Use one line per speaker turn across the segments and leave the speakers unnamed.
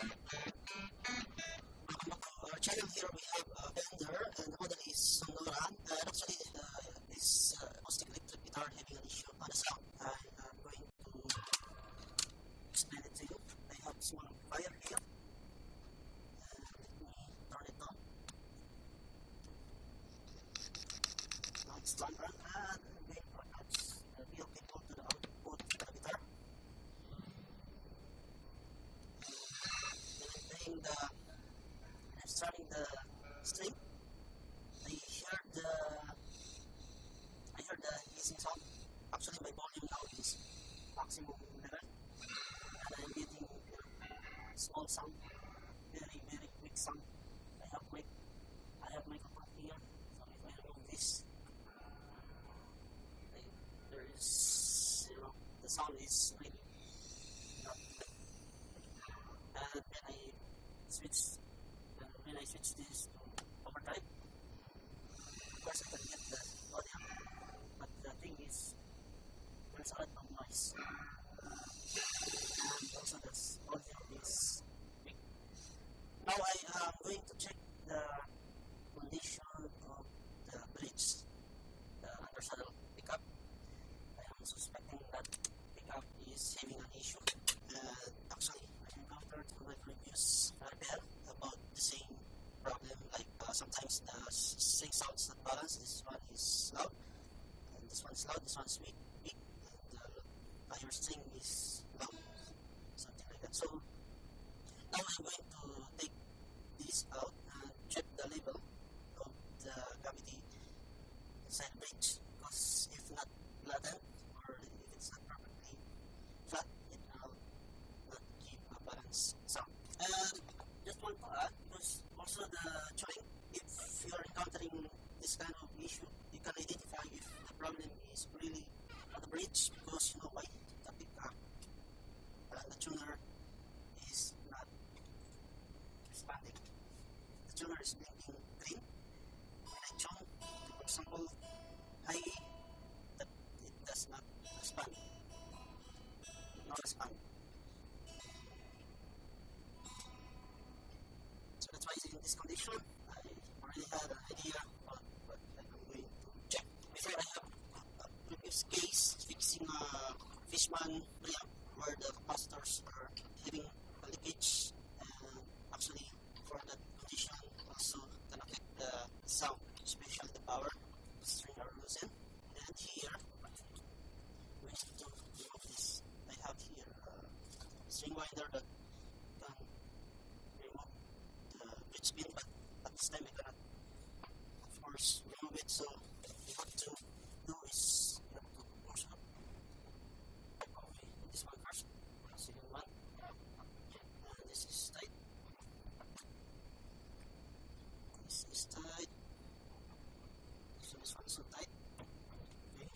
Our channel here we have a vendor and the model is Sonoran and actually this acoustic electric guitar having an issue on the sound. I am going to explain it to you. I have a small amplifier here and let me turn it on. Now it's turned on and I'm going to attach the real cable to the output of the guitar. And I'm playing I'm starting the string. I heard the hissing sound. Actually my volume now is maximum level and I'm getting small sound, very quick sound. I have microphone here, so if I remove this, there is the sound is really not good. And when I switch this to overdrive, of course I can get the audio, but the thing is there's a lot of noise and also the audio is weak. Now I am going to check the condition of the bridge, the undersaddle pickup. I am suspecting that pickup is having an issue. Actually I encountered on my previous repair about the same problem, like sometimes the string sounds not balanced. This one is loud and this one is loud, this one is weak and the higher string is loud, something like that. So now I'm going to take this out and check the level of the cavity inside the bridge, because if not flattened or if it's not perfectly flat, it will not give a balanced sound. And just want to add, because also the tuning, if you are encountering this kind of issue, you can identify if the problem is really on the bridge, because you know why the pickup and the tuner is not responding. The tuner is blinking green. When I tune, for example, high, that it does not respond. No respond. So that's why in this condition, I already had an idea on what I'm going to check. Before I have a previous case fixing a Fishman preamp where the capacitors are having a leakage, and actually for that condition also can affect the sound, especially the power. The string are loosened. And here we need to remove this. I have here a string winder that can remove the bridge pin, but at this time I cannot of course remove it, so you have to do is you have to push up. Okay, this one first, second one, and this is tight. This is tight. So this one is so tight. Okay.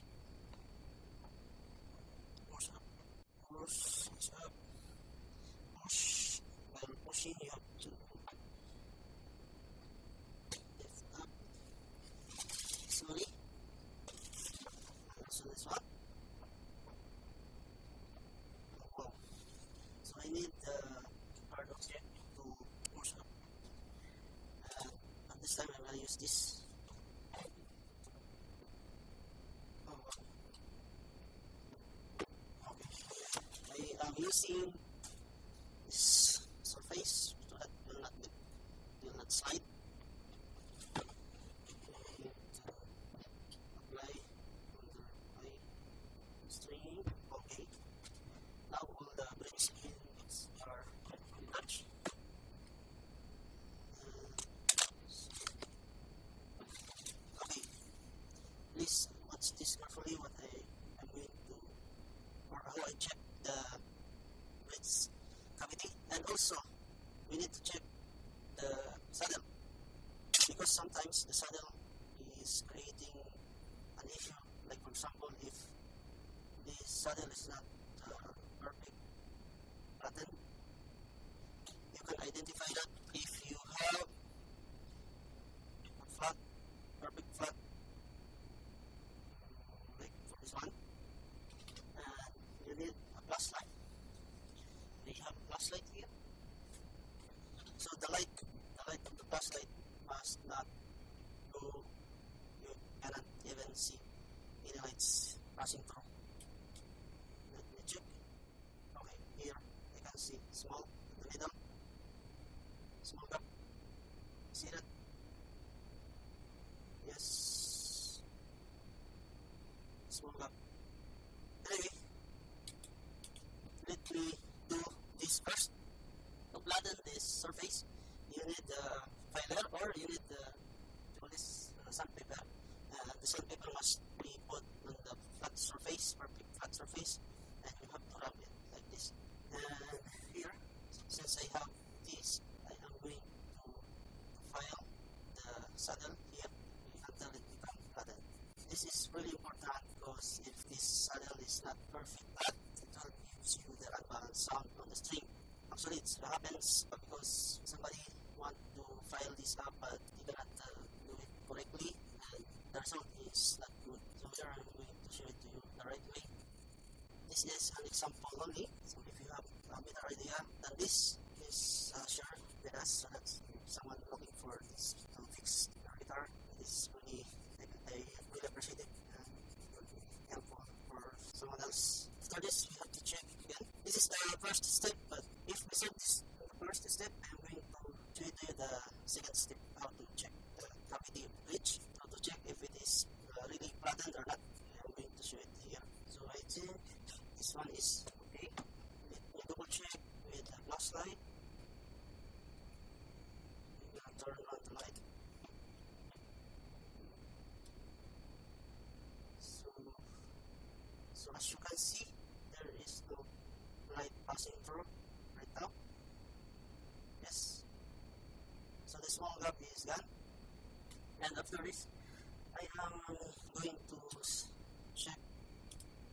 Push up. Push up. Push. While pushing you have to lift up slowly. So this one. Wow. So I need the hard object to push up. And this time I'm going to use this. Okay. I am using this surface so that will not slide. Apply under my string. Okay. Now all the bridge pins are attached. Okay. Please watch this carefully what I'm going to, or how I check the bridge cavity. And also we need to check the saddle, because sometimes the saddle is creating an issue. Like for example, if the saddle is not perfect pattern, you can identify that if you have a flat, perfect flat, like for this one, and you need a flashlight. We have a flashlight here. light of the flashlight must not go. You cannot even see any lights passing through. Let me check. Okay, here I can see small at the middle, small gap. See that? Yes, small gap. Anyway, let me do this first. To flatten this surface, you need a filer or you need this sandpaper. The sandpaper must be put on the flat surface, perfect flat surface, and you have to rub it like this. And here, since I have this, I am going to file the saddle here until it becomes flattened. This is really important because if this saddle is not perfect flat, it will give you the unbalanced sound on the string. Actually, it happens because somebody want to file this up, but they cannot do it correctly, and the result is not good. So here I'm going to show it to you the right way. This is an example only. So if you have a better idea than this, please share with us so that if someone looking for this to fix their guitar, it is really, I really appreciate it, and it will be helpful for someone else. After this, we have to check again. This is the first step, but if we set this first step, I'm going to show you the second step, how to check the cavity of the bridge, how to check if it is really flattened or not. I'm going to show it here. So I think this one is okay. Let me double check with the flashlight. I'm going to turn on the light. So as you can see, there is no light passing through right now. Yes. So the small gap is gone. And after this, I am going to check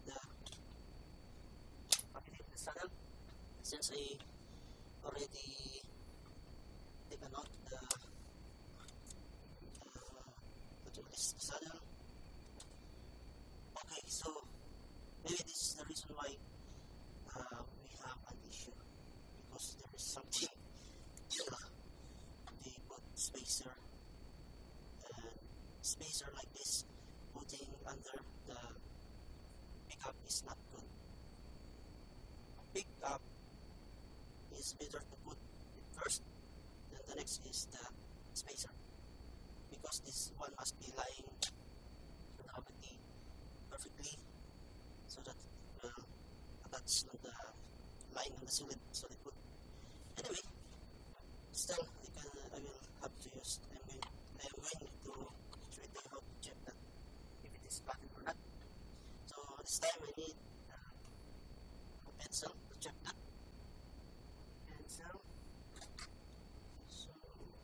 the cavity of the saddle. Since I already taken out the saddle. Okay, so maybe this is the reason why we have an issue, because there is something they put spacer like this, putting under the pickup is not good. Pickup is better to put it first, then the next is the spacer, because this one must be lying on the cavity perfectly so that it will attach on the line on the solid wood. Anyway, still I will have to use. I am going to show you how to check that if it is flattened or not. So this time I need a pencil to check that. Pencil. So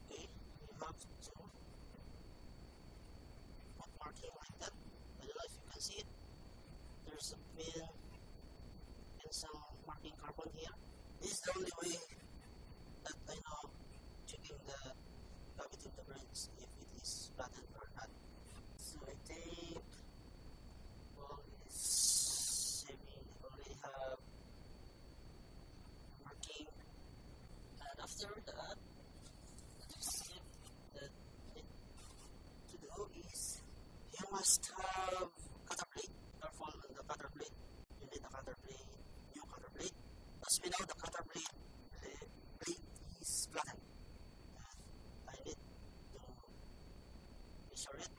okay, you have to put marking like that. I don't know if you can see it. There's a pencil marking carbon here. This is the only way that I know checking the cavity of the bridge if it is flattened or not. So I think all is saving. I already have marking, and after that, the step that I need to do is you must have cutter blade. Careful on the cutter blade. You need a cutter blade, new cutter blade. As we know, the cutter blade is flattened. I need to measure it.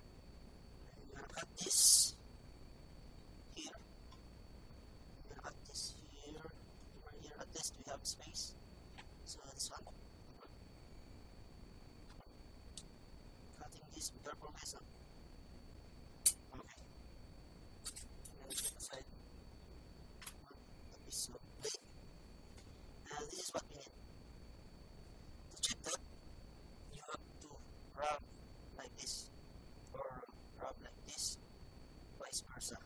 I'm gonna cut this here. I'm gonna cut this here. Over here, at least we have space. So this one. Cutting this, be careful guys. Okay. I'm gonna set aside a piece of blade. And this is what we need. To check that, you have to rub like this or rub like this, vice versa.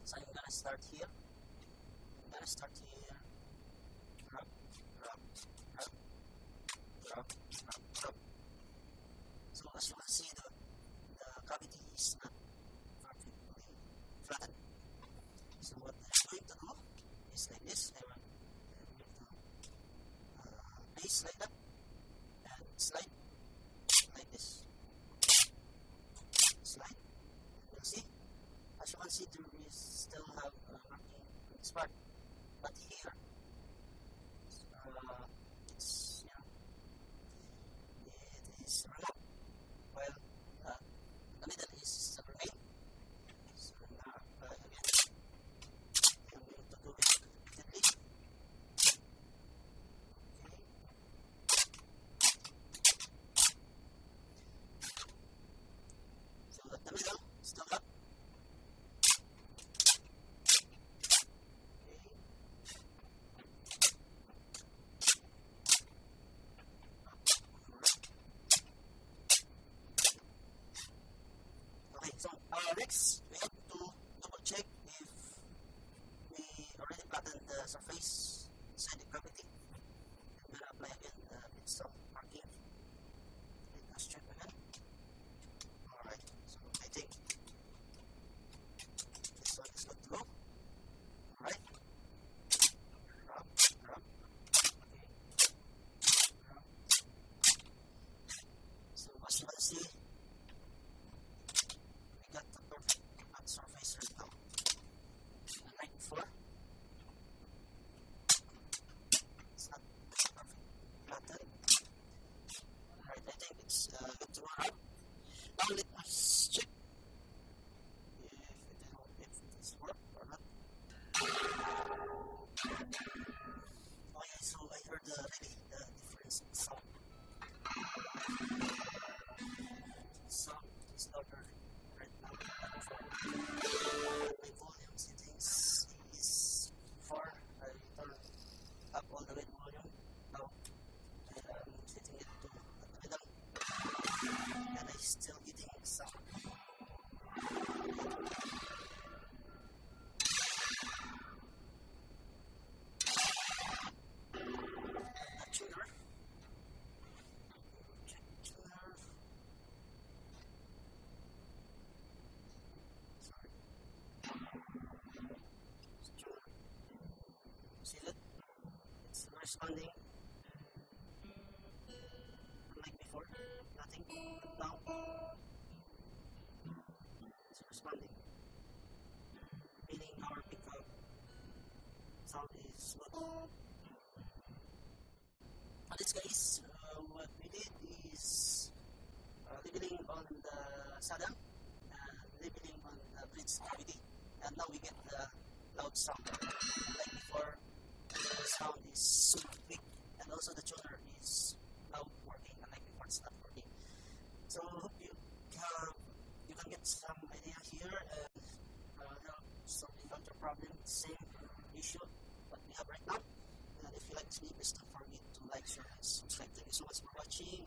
So I'm gonna start here. Rub, rub, rub, rub, rub, rub. So as you can see, the cavity is not perfectly flattened. So what I'm going to do is like this. I'm going to place like that, and slide like this. Slide. You'll see. As you can see, there is still have marking on this part, but here it's it is removed, while the middle is remain. So now again, I'm going to do it repeatedly. Okay. So that the middle still up. Okay, so next we have to double check if we already flattened the surface inside the cavity. I'm gonna apply again with some marking. Let's check again. Alright, so I think this one is good to go. Alright. Rub. Okay. Rub. So as you can see, we got the perfect flat surface right now. Unlike before, it's not perfect flattened. Alright, I think it's good to go now. Now let us check if it is work or not. Okay, so I heard really the difference in sound. Sound is louder right now than before. My volume settings is before I turn up all the way the volume. Now I'm setting it to the middle, and I'm still getting sound. The tuner. Check tuner. Sorry. Tuner. See that? It's responding. Unlike before, nothing. But now it's responding. Meaning our pickup sound is good. On this case, what we did is leveling on the saddle and leveling on the bridge cavity, and now we get the loud sound. Like before, the sound is super weak, and also the tuner is now working, unlike before it's not working. So I hope you can get some idea here and help solve the counter problem, same issue what we have right now. And if you like this video, please don't forget to like, share, and subscribe. Thank you so much for watching.